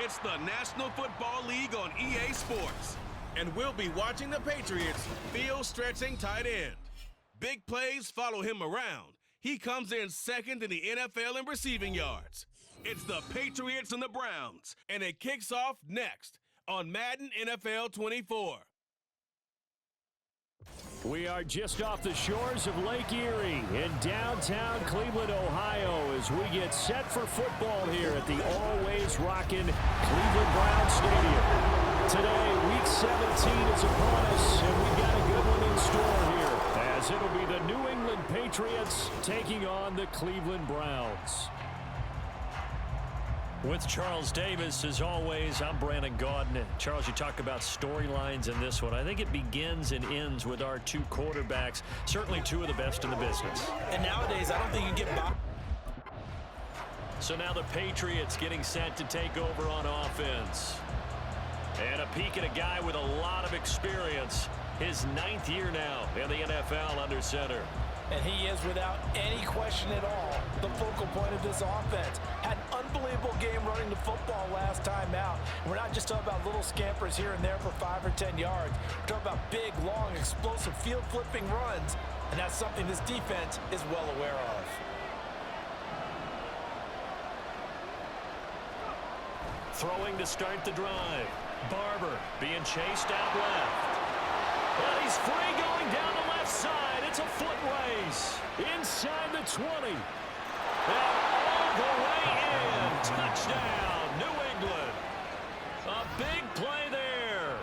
It's the National Football League on EA Sports. And we'll be watching the Patriots field-stretching tight end. Big plays follow him around. He comes in second in the NFL in receiving yards. It's the Patriots and the Browns, and it kicks off next on Madden NFL 24. We are just off the shores of Lake Erie in downtown Cleveland, Ohio, as we get set for football here at the always rockin' Cleveland Browns Stadium. Today, Week 17 is upon us, and we've got a good one in store here, as it'll be the New England Patriots taking on the Cleveland Browns. With Charles Davis, as always, I'm Brandon Gaudin. Charles, you talk about storylines in this one. I think it begins and ends with our two quarterbacks, certainly two of the best in the business. And nowadays, I don't think you can get by. So now the Patriots getting set to take over on offense. And a peek at a guy with a lot of experience. His 9th year now in the NFL under center. And he is, without any question at all, the focal point of this offense. Had an unbelievable game running the football last time out. And we're not just talking about little scampers here and there for 5 or 10 yards. We're talking about big, long, explosive, field-flipping runs. And that's something this defense is well aware of. Throwing to start the drive. Barber being chased out left. And he's free going down the left side. It's a foot race. Inside the 20. And all the way in. Touchdown, New England. A big play there.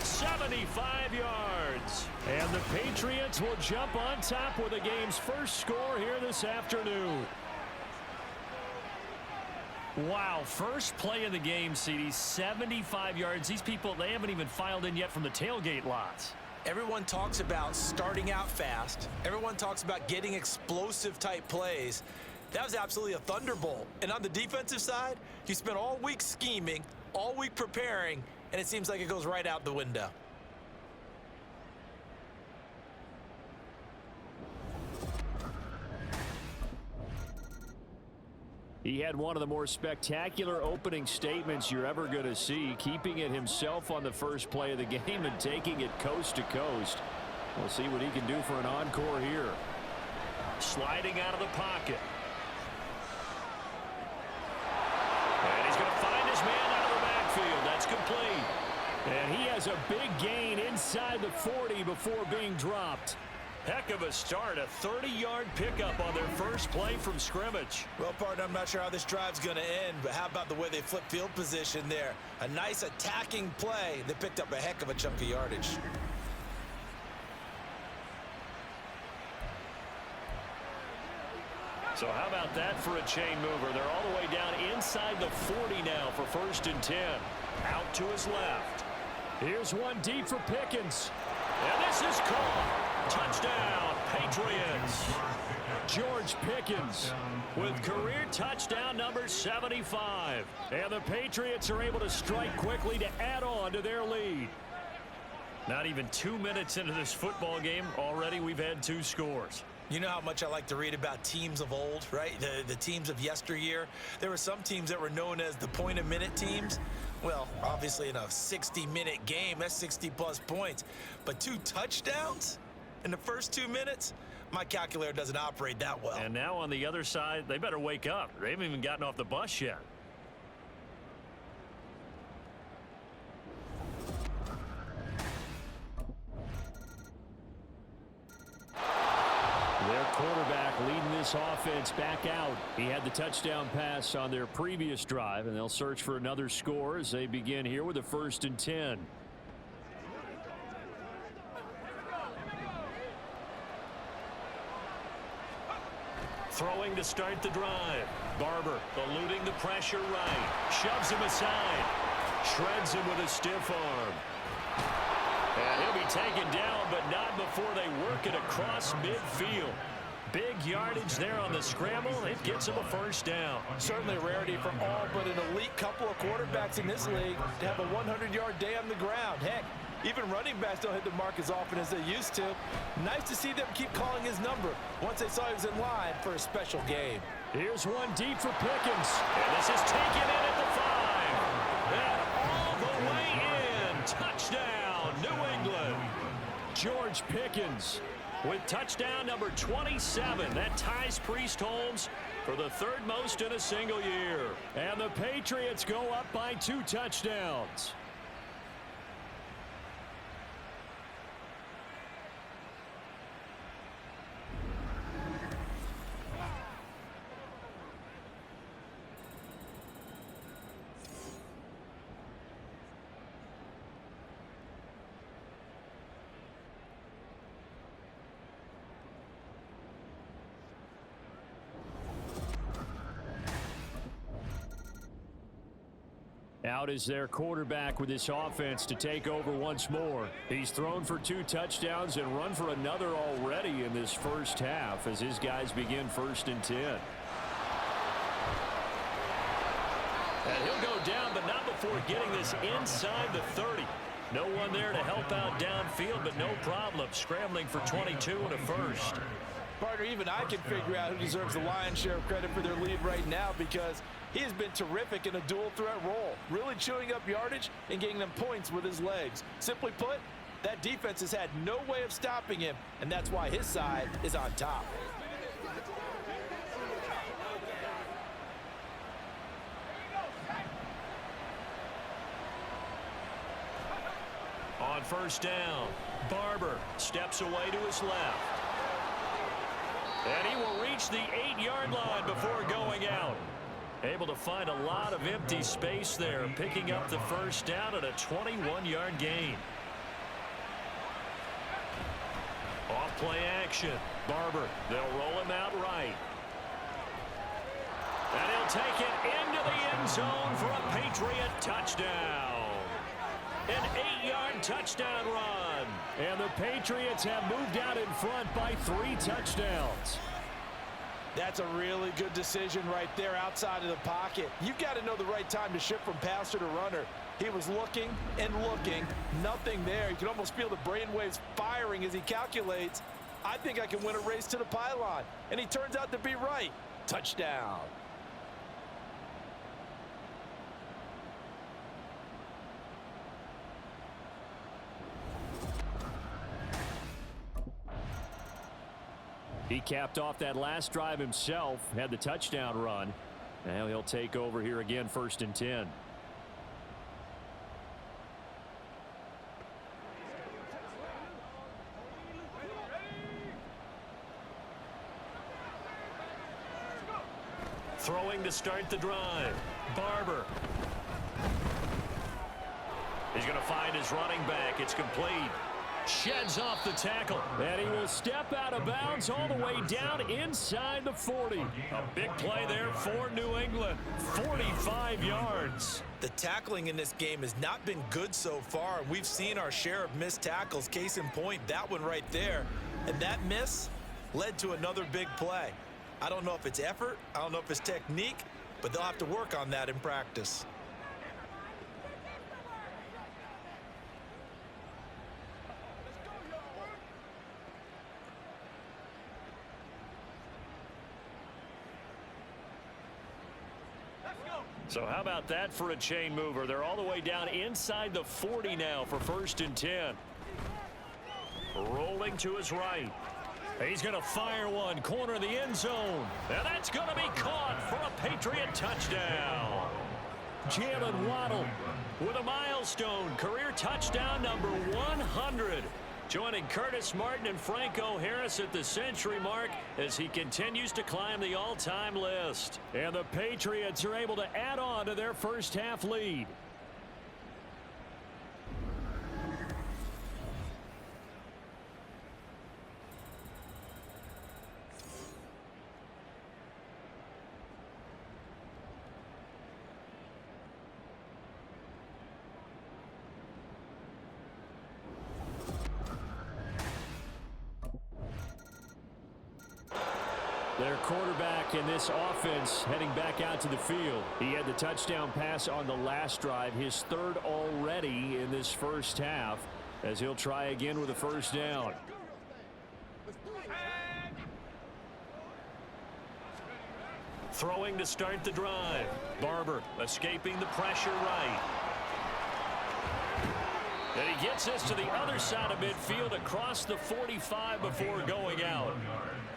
75 yards. And the Patriots will jump on top with the game's first score here this afternoon. Wow, first play of the game, CD, 75 yards. These people, they haven't even filed in yet from the tailgate lots. Everyone talks about starting out fast. Everyone talks about getting explosive-type plays. That was absolutely a thunderbolt. And on the defensive side, you spent all week scheming, all week preparing, and it seems like it goes right out the window. He had one of the more spectacular opening statements you're ever going to see, keeping it himself on the first play of the game and taking it coast to coast. We'll see what he can do for an encore here. Sliding out of the pocket. And he's going to find his man out of the backfield. That's complete. And he has a big gain inside the 40 before being dropped. Heck of a start, a 30-yard pickup on their first play from scrimmage. Well, partner, I'm not sure how this drive's going to end, but how about the way they flip field position there? A nice attacking play. They picked up a heck of a chunk of yardage. So how about that for a chain mover? They're all the way down inside the 40 now for 1st and 10. Out to his left. Here's one deep for Pickens. And this is caught. Touchdown, Patriots. George Pickens with career touchdown number 75. And the Patriots are able to strike quickly to add on to their lead. Not even 2 minutes into this football game, already we've had 2 scores. You know how much I like to read about teams of old, right? The teams of yesteryear. There were some teams that were known as the point-a-minute teams. Well, obviously in a 60-minute game, that's 60-plus points. But 2 touchdowns in the first 2 minutes? My calculator doesn't operate that well. And now on the other side, they better wake up. They haven't even gotten off the bus yet. Their quarterback leading this offense back out. He had the touchdown pass on their previous drive, and they'll search for another score as they begin here with a 1st and 10. Throwing to start the drive. Barber eluding the pressure right. Shoves him aside. Shreds him with a stiff arm. And he'll be taken down, but not before they work it across midfield. Big yardage there on the scramble. It gets him a 1st down. Certainly a rarity for all but an elite couple of quarterbacks in this league to have a 100-yard day on the ground. Heck, even running backs don't hit the mark as often as they used to. Nice to see them keep calling his number once they saw he was in line for a special game. Here's one deep for Pickens. And this is taken in at the 5. And all the way in. Touchdown, New England. George Pickens with touchdown number 27. That ties Priest Holmes for the third most in a single year. And the Patriots go up by 2 touchdowns. Out is their quarterback with this offense to take over once more. He's thrown for 2 touchdowns and run for another already in this first half as his guys begin 1st and 10. And he'll go down, but not before getting this inside the 30. No one there to help out downfield, but no problem. Scrambling for 22 and a first. Partner, even I can figure out who deserves the lion's share of credit for their lead right now, because he has been terrific in a dual threat role, really chewing up yardage and getting them points with his legs. Simply put, that defense has had no way of stopping him, and that's why his side is on top. On 1st down, Barber steps away to his left. And he will reach the 8-yard line before going out. Able to find a lot of empty space there, picking up the 1st down at a 21-yard gain. Off play action. Barber, they'll roll him out right. And he'll take it into the end zone for a Patriot touchdown. An 8-yard touchdown run. And the Patriots have moved out in front by 3 touchdowns. That's a really good decision right there outside of the pocket. You've got to know the right time to shift from passer to runner. He was looking and looking. Nothing there. You can almost feel the brainwaves firing as he calculates, I think I can win a race to the pylon. And he turns out to be right. Touchdown. He capped off that last drive himself, had the touchdown run. Now he'll take over here again, 1st and 10. Throwing to start the drive. Barber. He's going to find his running back. It's complete. Sheds off the tackle. And he will step out of bounds all the way down inside the 40. A big play there for New England. 45 yards. The tackling in this game has not been good so far. We've seen our share of missed tackles. Case in point, that one right there. And that miss led to another big play. I don't know if it's effort. I don't know if it's technique. But they'll have to work on that in practice. So how about that for a chain mover? They're all the way down inside the 40 now for 1st and 10. Rolling to his right. He's going to fire one, corner of the end zone. And that's going to be caught for a Patriot touchdown. Jalen Waddle with a milestone career touchdown number 100. Joining Curtis Martin and Franco Harris at the century mark as he continues to climb the all-time list. And the Patriots are able to add on to their first half lead. Their quarterback in this offense heading back out to the field. He had the touchdown pass on the last drive, his 3rd already in this first half, as he'll try again with a 1st down. Throwing to start the drive. Barber escaping the pressure right. And he gets this to the other side of midfield across the 45 before going out.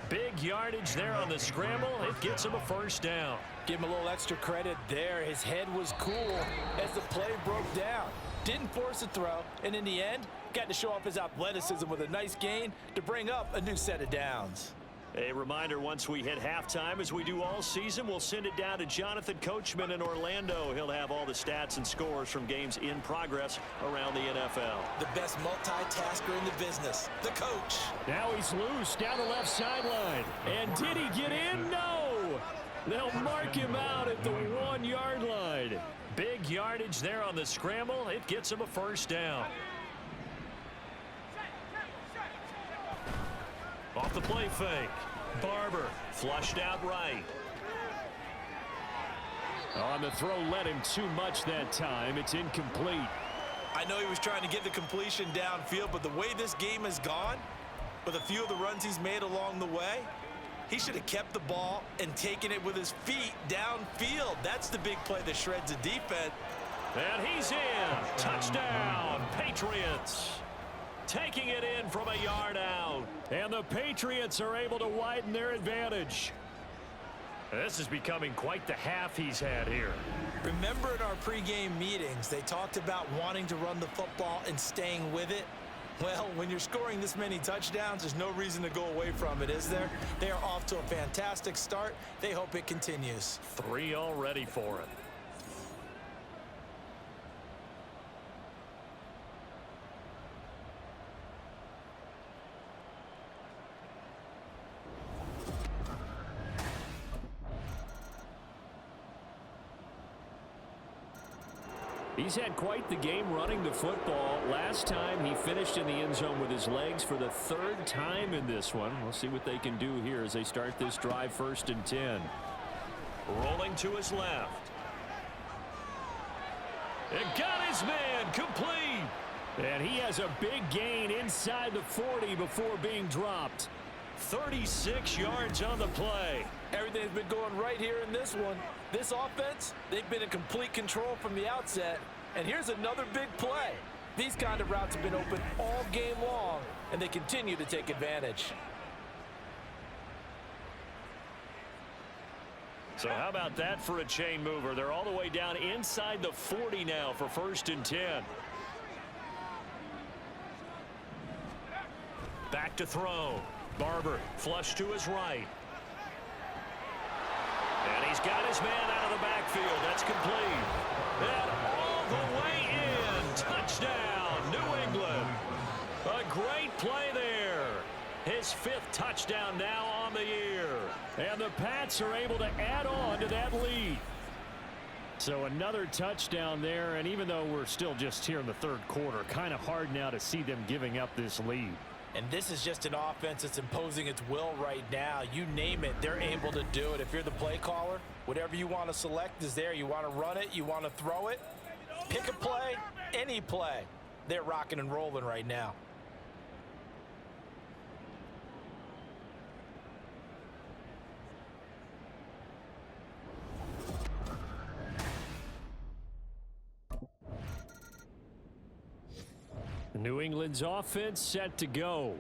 Big yardage there on the scramble. It gets him a first down. Give him a little extra credit there. His head was cool as the play broke down. Didn't force a throw, and in the end, got to show off his athleticism with a nice gain to bring up a new set of downs. A reminder, once we hit halftime, as we do all season, we'll send it down to Jonathan Coachman in Orlando. He'll have all the stats and scores from games in progress around the NFL. The best multitasker in the business, the coach. Now he's loose down the left sideline. And did he get in? No! They'll mark him out at the 1-yard line. Big yardage there on the scramble. It gets him a first down. Off the play fake. Barber flushed out right. On the throw, led him too much that time. It's incomplete. I know he was trying to get the completion downfield, but the way this game has gone, with a few of the runs he's made along the way, he should have kept the ball and taken it with his feet downfield. That's the big play that shreds a defense. And he's in. Touchdown, Patriots. Taking it in from a yard out. And the Patriots are able to widen their advantage. This is becoming quite the half he's had here. Remember in our pregame meetings, they talked about wanting to run the football and staying with it? Well, when you're scoring this many touchdowns, there's no reason to go away from it, is there? They are off to a fantastic start. They hope it continues. 3 already for it. He's had quite the game running the football. Last time he finished in the end zone with his legs for the 3rd time in this one. We'll see what they can do here as they start this drive 1st and 10. Rolling to his left. And got his man complete. And he has a big gain inside the 40 before being dropped. 36 yards on the play. Everything's been going right here in this one. This offense, they've been in complete control from the outset. And here's another big play. These kind of routes have been open all game long, and they continue to take advantage. So how about that for a chain mover? They're all the way down inside the 40 now for 1st and 10. Back to throw. Barber flush to his right. And he's got his man out of the backfield. That's complete. And all the way in. Touchdown, New England. A great play there. His 5th touchdown now on the year. And the Pats are able to add on to that lead. So another touchdown there. And even though we're still just here in the 3rd quarter, kind of hard now to see them giving up this lead. And this is just an offense that's imposing its will right now. You name it, they're able to do it. If you're the play caller, whatever you want to select is there. You want to run it, you want to throw it. Pick a play, any play. They're rocking and rolling right now. New England's offense set to go.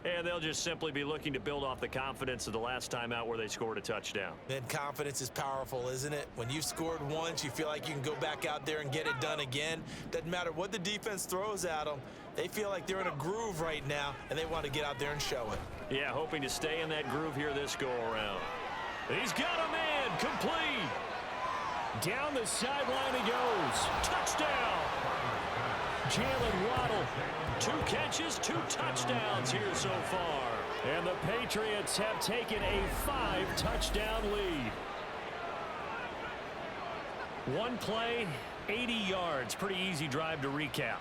And they'll just simply be looking to build off the confidence of the last time out where they scored a touchdown. And confidence is powerful, isn't it? When you've scored once, you feel like you can go back out there and get it done again. Doesn't matter what the defense throws at them. They feel like they're in a groove right now, and they want to get out there and show it. Yeah, hoping to stay in that groove here this go-around. He's got a man, complete. Down the sideline he goes. Touchdown. Jalen Waddle, 2 catches, 2 touchdowns here so far. And the Patriots have taken a 5-touchdown lead. 1 play, 80 yards. Pretty easy drive to recap.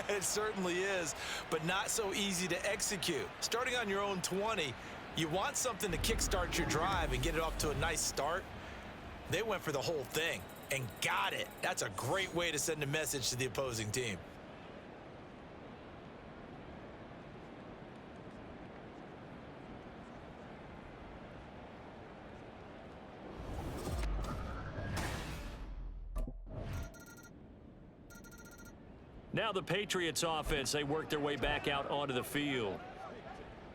It certainly is, but not so easy to execute. Starting on your own 20, you want something to kickstart your drive and get it off to a nice start. They went for the whole thing and got it. That's a great way to send a message to the opposing team. Now the Patriots offense, they work their way back out onto the field.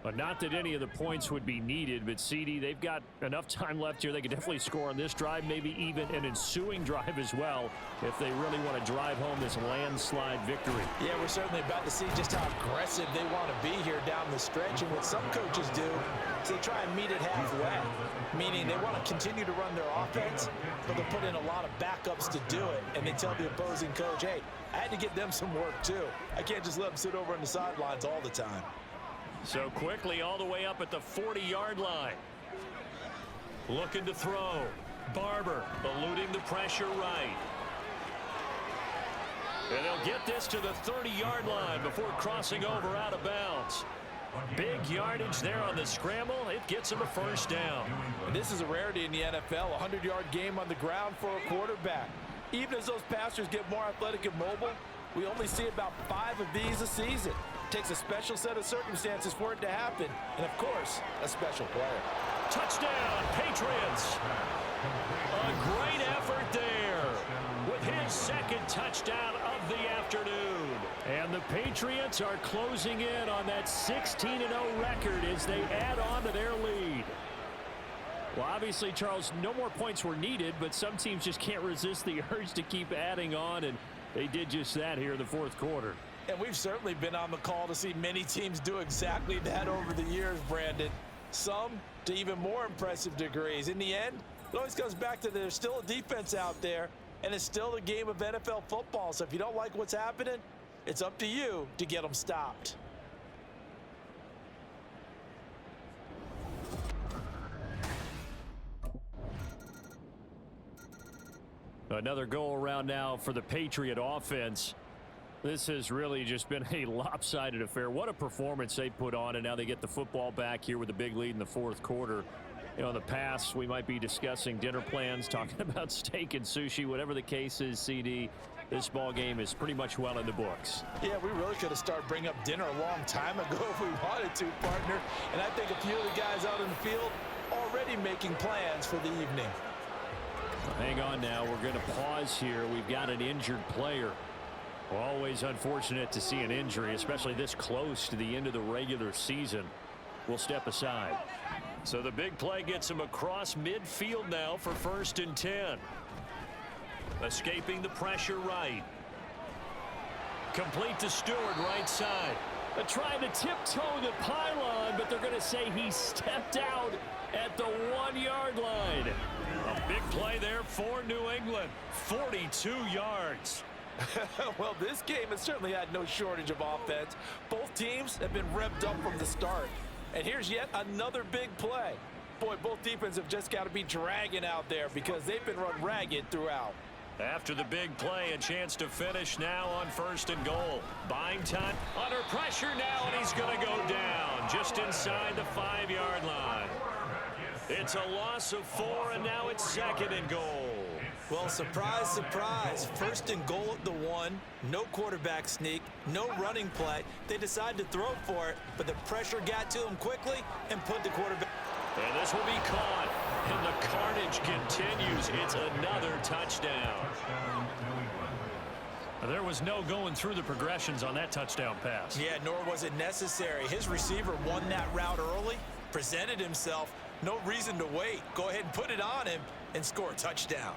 But not that any of the points would be needed, but CD, they've got enough time left here. They could definitely score on this drive, maybe even an ensuing drive as well, if they really want to drive home this landslide victory. Yeah, we're certainly about to see just how aggressive they want to be here down the stretch. And what some coaches do is they try and meet it halfway, meaning they want to continue to run their offense, but they'll put in a lot of backups to do it. And they tell the opposing coach, hey, I had to get them some work too. I can't just let them sit over on the sidelines all the time. So quickly all the way up at the 40-yard line. Looking to throw. Barber eluding the pressure right. And they'll get this to the 30-yard line before crossing over out of bounds. Big yardage there on the scramble. It gets him a first down. And this is a rarity in the NFL, a 100-yard game on the ground for a quarterback. Even as those passers get more athletic and mobile, we only see about 5 of these a season. Takes a special set of circumstances for it to happen, and of course, a special player. Touchdown, Patriots! A great effort there with his second touchdown of the afternoon. And the Patriots are closing in on that 16-0 record as they add on to their lead. Well, obviously, Charles, no more points were needed, but some teams just can't resist the urge to keep adding on, and they did just that here in the fourth quarter. And we've certainly been on the call to see many teams do exactly that over the years, Brandon. Some to even more impressive degrees. In the end, it always comes back to there's still a defense out there, and it's still a game of NFL football. So if you don't like what's happening, it's up to you to get them stopped. Another go around now for the Patriot offense. This has really just been a lopsided affair. What a performance they put on, and now they get the football back here with a big lead in the fourth quarter. You know, in the past, we might be discussing dinner plans, talking about steak and sushi, whatever the case is, CD. This ball game is pretty much well in the books. Yeah, we really could have started bringing up dinner a long time ago if we wanted to, partner. And I think a few of the guys out in the field already making plans for the evening. Hang on now. We're going to pause here. We've got an injured player. Always unfortunate to see an injury, especially this close to the end of the regular season. We'll step aside. So the big play gets him across midfield now for 1st and 10. Escaping the pressure right. Complete to Stewart right side. They're trying to tiptoe the pylon, but they're going to say he stepped out at the 1-yard line. A big play there for New England. 42 yards. Well, this game has certainly had no shortage of offense. Both teams have been revved up from the start. And here's yet another big play. Boy, both defenses have just got to be dragging out there because they've been run ragged throughout. After the big play, a chance to finish now on 1st and goal. Buying time under pressure now, and he's going to go down just inside the 5-yard line. It's a loss of 4, and now it's 2nd and goal. Well, surprise, surprise. 1st and goal at the 1. No quarterback sneak. No running play. They decided to throw for it, but the pressure got to them quickly and put the quarterback. And this will be caught. And the carnage continues. It's another touchdown. There was no going through the progressions on that touchdown pass. Yeah, nor was it necessary. His receiver won that route early, presented himself. No reason to wait. Go ahead and put it on him and score a touchdown.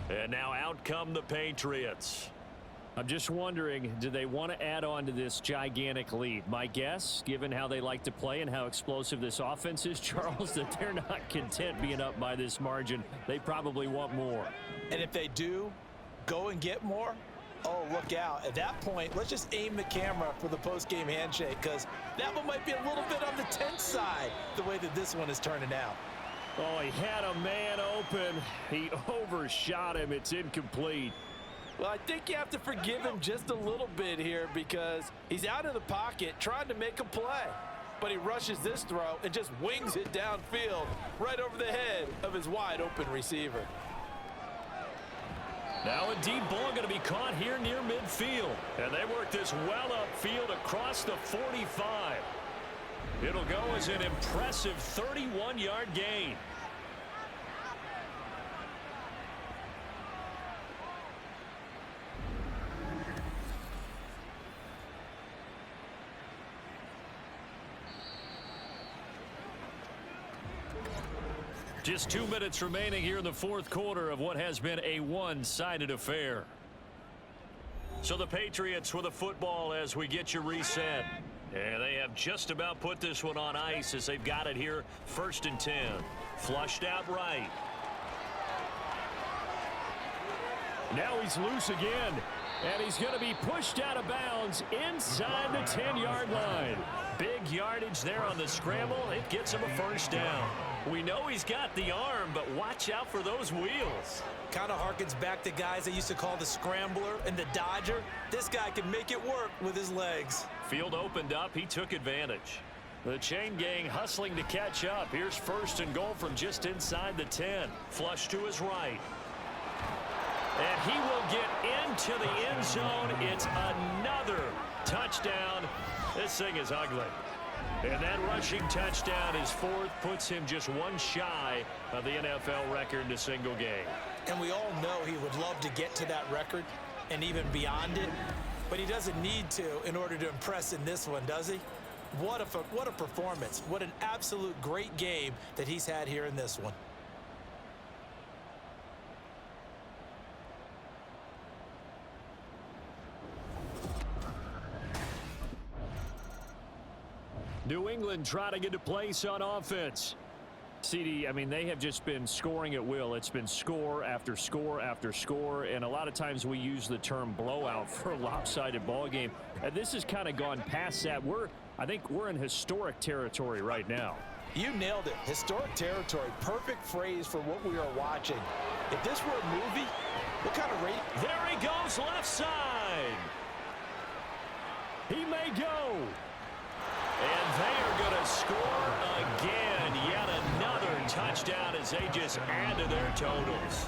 And now out come the Patriots. I'm just wondering, do they want to add on to this gigantic lead? My guess, given how they like to play and how explosive this offense is, Charles, that they're not content being up by this margin. They probably want more. And if they do go and get more, oh, look out. At that point, let's just aim the camera for the post-game handshake, because that one might be a little bit on the tense side, the way that this one is turning out. Oh, he had a man open. He overshot him. It's incomplete. Well, I think you have to forgive him just a little bit here because he's out of the pocket trying to make a play. but he rushes this throw and just wings it downfield right over the head of his wide-open receiver. Now a deep ball going to be caught here near midfield. And they work this well upfield across the 45. It'll go as an impressive 31-yard gain. Just 2 minutes remaining here in the fourth quarter of what has been a one-sided affair. So the Patriots with the football as we get you reset. And they have just about put this one on ice as they've got it here. 1st and 10. Flushed out right. Now he's loose again. And he's going to be pushed out of bounds inside the 10-yard line. Big yardage there on the scramble. It gets him a first down. We know he's got the arm, but watch out for those wheels. Kind of harkens back to guys they used to call the scrambler and the dodger. This guy can make it work with his legs. Field opened up. He took advantage. The chain gang hustling to catch up. Here's 1st and goal from just inside the 10. Flush to his right. And he will get into the end zone. It's another touchdown. This thing is ugly. And that rushing touchdown is 4th, puts him just one shy of the NFL record in a single game. And we all know he would love to get to that record and even beyond it, but he doesn't need to in order to impress in this one, does he? What a performance. What an absolute great game that he's had here in this one. New England trying to get to place on offense. CD, I mean, they have just been scoring at will. It's been score after score after score, and a lot of times we use the term blowout for a lopsided ball game. And this has kind of gone past that. I think we're in historic territory right now. You nailed it. Historic territory. Perfect phrase for what we are watching. If this were a movie, what kind of rate? There he goes, left side. He may go. And they are going to score again. Yet another touchdown as they just add to their totals.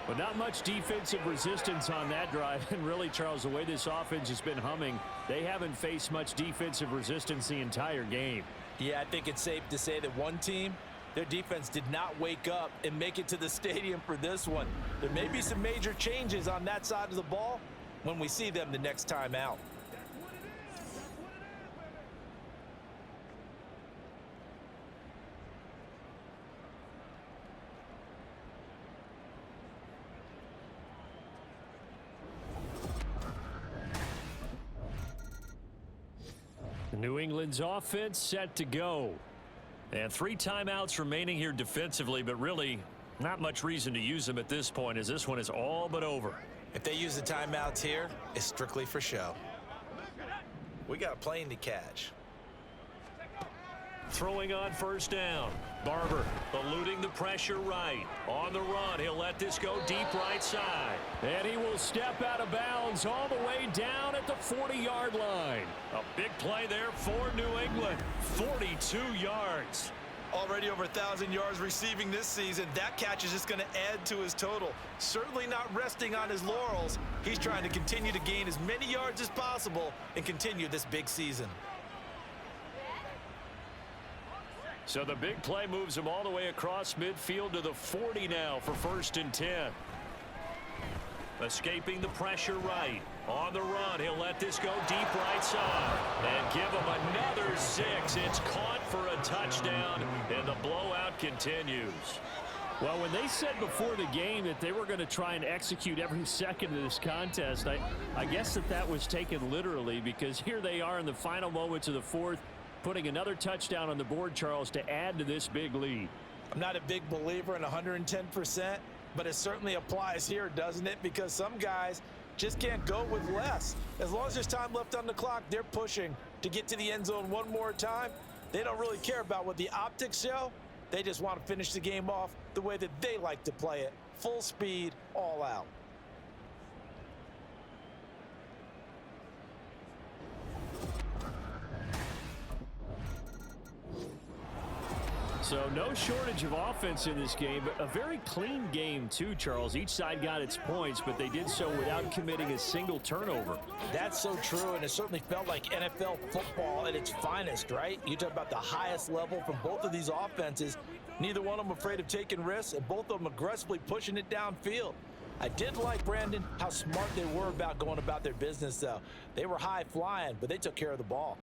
But not much defensive resistance on that drive. And really, Charles, the way this offense has been humming, they haven't faced much defensive resistance the entire game. Yeah, I think it's safe to say that one team, their defense did not wake up and make it to the stadium for this one. There may be some major changes on that side of the ball when we see them the next time out. New England's offense set to go. And 3 timeouts remaining here defensively, but really not much reason to use them at this point as this one is all but over. If they use the timeouts here, it's strictly for show. We got a plane to catch. Throwing on 1st down. Barber eluding the pressure right. On the run, he'll let this go deep right side. And he will step out of bounds all the way down at the 40-yard line. A big play there for New England. 42 yards. Already over 1,000 yards receiving this season. That catch is just going to add to his total. Certainly not resting on his laurels. He's trying to continue to gain as many yards as possible and continue this big season. So the big play moves him all the way across midfield to the 40 now for 1st and 10. Escaping the pressure right. On the run, he'll let this go deep right side. And give him another 6. It's caught for a touchdown, and the blowout continues. Well, when they said before the game that they were going to try and execute every second of this contest, I guess that was taken literally, because here they are in the final moments of the fourth, putting another touchdown on the board, Charles, to add to this big lead. I'm not a big believer in 110%, but it certainly applies here, doesn't it? Because some guys just can't go with less. As long as there's time left on the clock, they're pushing to get to the end zone one more time. They don't really care about what the optics show. They just want to finish the game off the way that they like to play it. Full speed, all out. So no shortage of offense in this game, but a very clean game too, Charles. Each side got its points, but they did so without committing a single turnover. That's so true, and it certainly felt like NFL football at its finest, right? You talk about the highest level from both of these offenses. Neither one of them afraid of taking risks, and both of them aggressively pushing it downfield. I did like, Brandon, how smart they were about going about their business, though. They were high flying, but they took care of the ball.